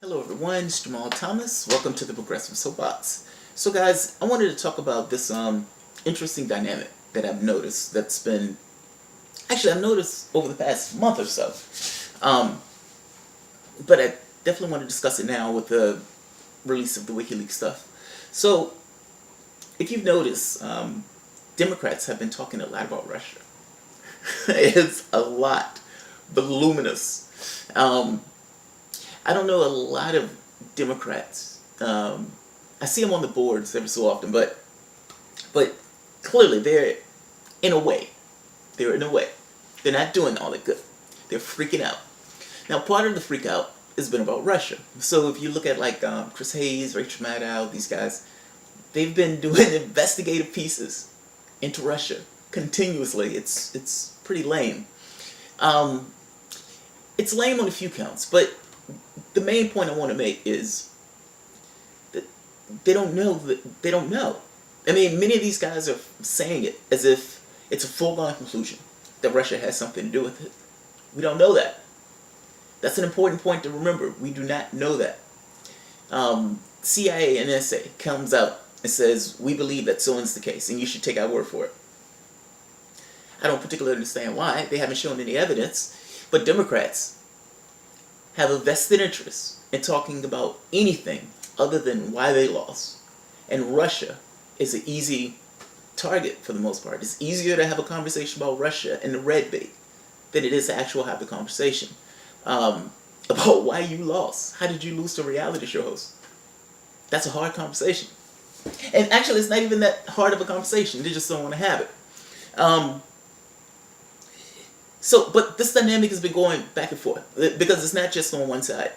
Hello everyone, it's Jamal Thomas. Welcome to the Progressive Soapbox. So guys, I wanted to talk about this interesting dynamic that I've noticed I've noticed over the past month or so. Um, but I definitely want to discuss it now with the release of the WikiLeaks stuff. So, if you've noticed, Democrats have been talking a lot about Russia. It's a lot. Voluminous. I don't know a lot of Democrats. I see them on the boards every so often, but clearly they're in a way, they're not doing all that good. They're freaking out. Now, part of the freak out has been about Russia. So if you look at like Chris Hayes, Rachel Maddow, these guys, they've been doing investigative pieces into Russia continuously. It's pretty lame. Um, it's lame on a few counts, but the main point I want to make is that they don't know that they don't know. I mean, many of these guys are saying it as if it's a foregone conclusion that Russia has something to do with it. We don't know that. That's an important point to remember. We do not know that. CIA and NSA comes out and says, we believe that so is the case, and you should take our word for it. I don't particularly understand why. They haven't shown any evidence, but Democrats have a vested interest in talking about anything other than why they lost. And Russia is an easy target for the most part. It's easier to have a conversation about Russia and the red bait than it is to actually have the conversation about why you lost. How did you lose to a reality show host? That's a hard conversation. And actually, it's not even that hard of a conversation. They just don't want to have it. But this dynamic has been going back and forth because it's not just on one side.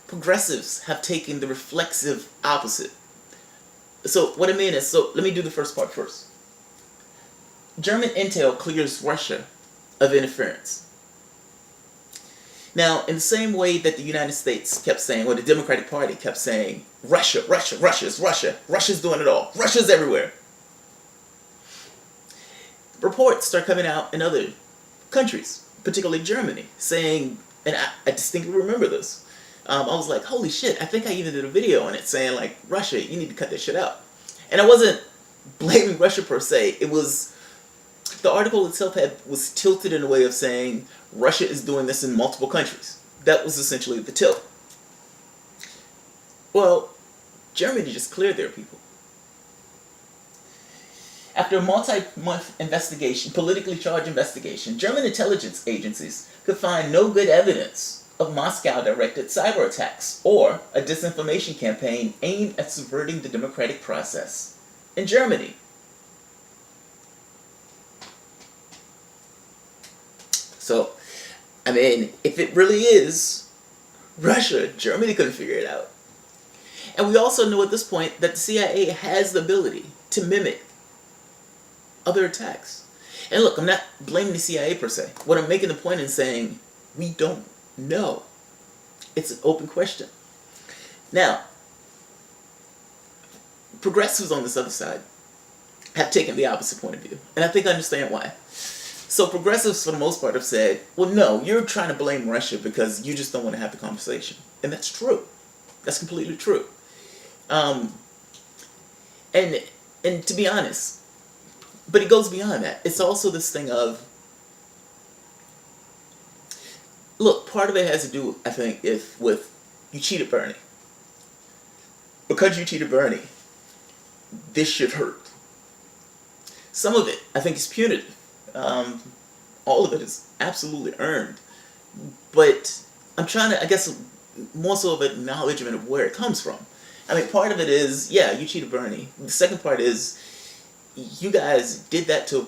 Progressives have taken the reflexive opposite. So what I mean is, let me do the first part first. German intel clears Russia of interference. Now, in the same way that the United States kept saying, or the Democratic Party kept saying, Russia's doing it all. Russia's everywhere. Reports start coming out in other countries, particularly Germany, saying, and I distinctly remember this. I was like, holy shit, I think I even did a video on it saying, like, Russia, you need to cut this shit out. And I wasn't blaming Russia per se. It was, the article itself was tilted in a way of saying, Russia is doing this in multiple countries. That was essentially the tilt. Well, Germany just cleared their people. After a multi-month investigation, politically charged investigation, German intelligence agencies could find no good evidence of Moscow-directed cyber attacks or a disinformation campaign aimed at subverting the democratic process in Germany. So, I mean, if it really is Russia, Germany couldn't figure it out. And we also know at this point that the CIA has the ability to mimic other attacks. And look, I'm not blaming the CIA per se. What I'm making the point in saying, we don't know. It's an open question. Now, progressives on this other side have taken the opposite point of view. And I think I understand why. So progressives, for the most part, have said, well, no, you're trying to blame Russia because you just don't want to have the conversation. And that's true. That's completely true. And to be honest, but it goes beyond that. It's also this thing of, look, part of it has to do, I think, with you cheated Bernie. Because you cheated Bernie, this should hurt. Some of it, I think, is punitive. All of it is absolutely earned. But I'm trying to, I guess, more so of acknowledgement of where it comes from. I mean, part of it is, yeah, you cheated Bernie. The second part is, you guys did that to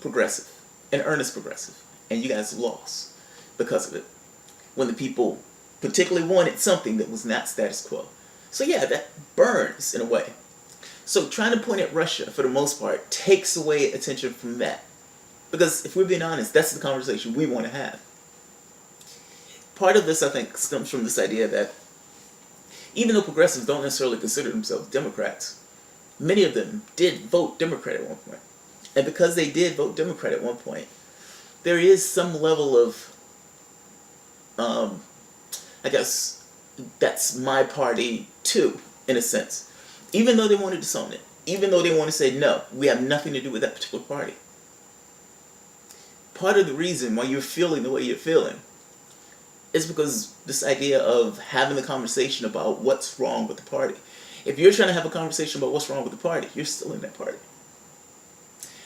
progressive, an earnest progressive, and you guys lost because of it. When the people particularly wanted something that was not status quo. So yeah, that burns in a way. So trying to point at Russia, for the most part, takes away attention from that. Because if we're being honest, that's the conversation we want to have. Part of this, I think, stems from this idea that even though progressives don't necessarily consider themselves Democrats, many of them did vote Democrat at one point. And because they did vote Democrat at one point, there is some level of, I guess, that's my party too, in a sense. Even though they want to disown it, even though they want to say, no, we have nothing to do with that particular party. Part of the reason why you're feeling the way you're feeling is because this idea of having the conversation about what's wrong with the party. If you're trying to have a conversation about what's wrong with the party, you're still in that party.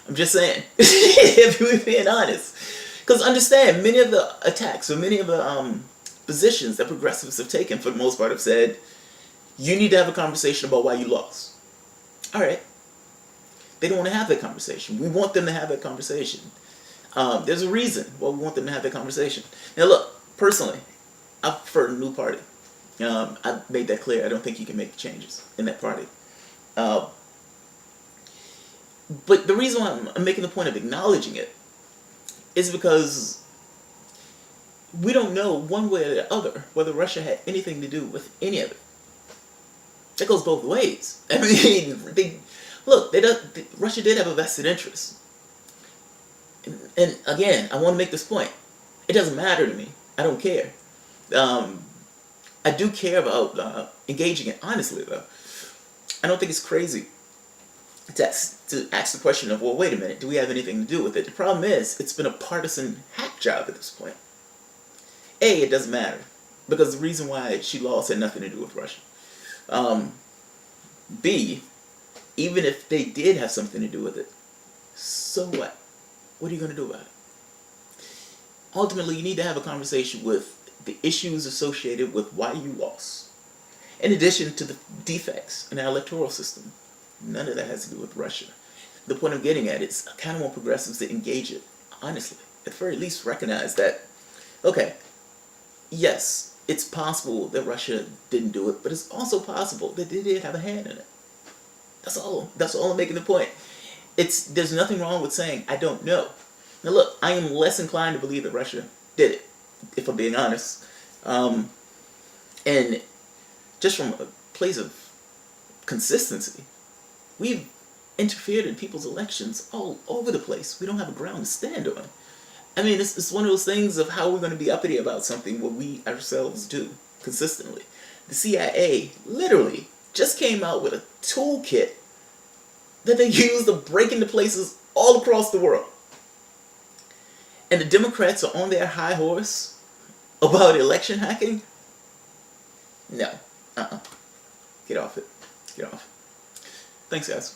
I'm just saying, if we're being honest. Because understand, many of the attacks, or many of the positions that progressives have taken, for the most part, have said, you need to have a conversation about why you lost. All right. They don't want to have that conversation. We want them to have that conversation. There's a reason why we want them to have that conversation. Now look, personally, I prefer a new party. I've made that clear. I don't think you can make changes in that party. But the reason why I'm making the point of acknowledging it is because we don't know one way or the other whether Russia had anything to do with any of it. That goes both ways. I mean, Russia did have a vested interest. And again, I want to make this point. It doesn't matter to me. I don't care. I do care about engaging it honestly, though. I don't think it's crazy to ask the question of, well, wait a minute, do we have anything to do with it? The problem is, it's been a partisan hack job at this point. A, it doesn't matter, because the reason why she lost had nothing to do with Russia. B, even if they did have something to do with it, so what? What are you going to do about it? Ultimately, you need to have a conversation with the issues associated with why you lost. In addition to the defects in our electoral system. None of that has to do with Russia. The point I'm getting at is I kind of want progressives to engage it honestly. At the very least, recognize that, okay, yes, it's possible that Russia didn't do it, but it's also possible that they did have a hand in it. That's all. That's all I'm making the point. There's nothing wrong with saying, I don't know. Now look, I am less inclined to believe that Russia did it, if I'm being honest. And just from a place of consistency, we've interfered in people's elections all over the place. We don't have a ground to stand on. I mean, it's one of those things of how we're going to be uppity about something what we ourselves do consistently. The CIA literally just came out with a toolkit that they use to break into places all across the world. And the Democrats are on their high horse about election hacking? No. Get off it. Get off. Thanks, guys.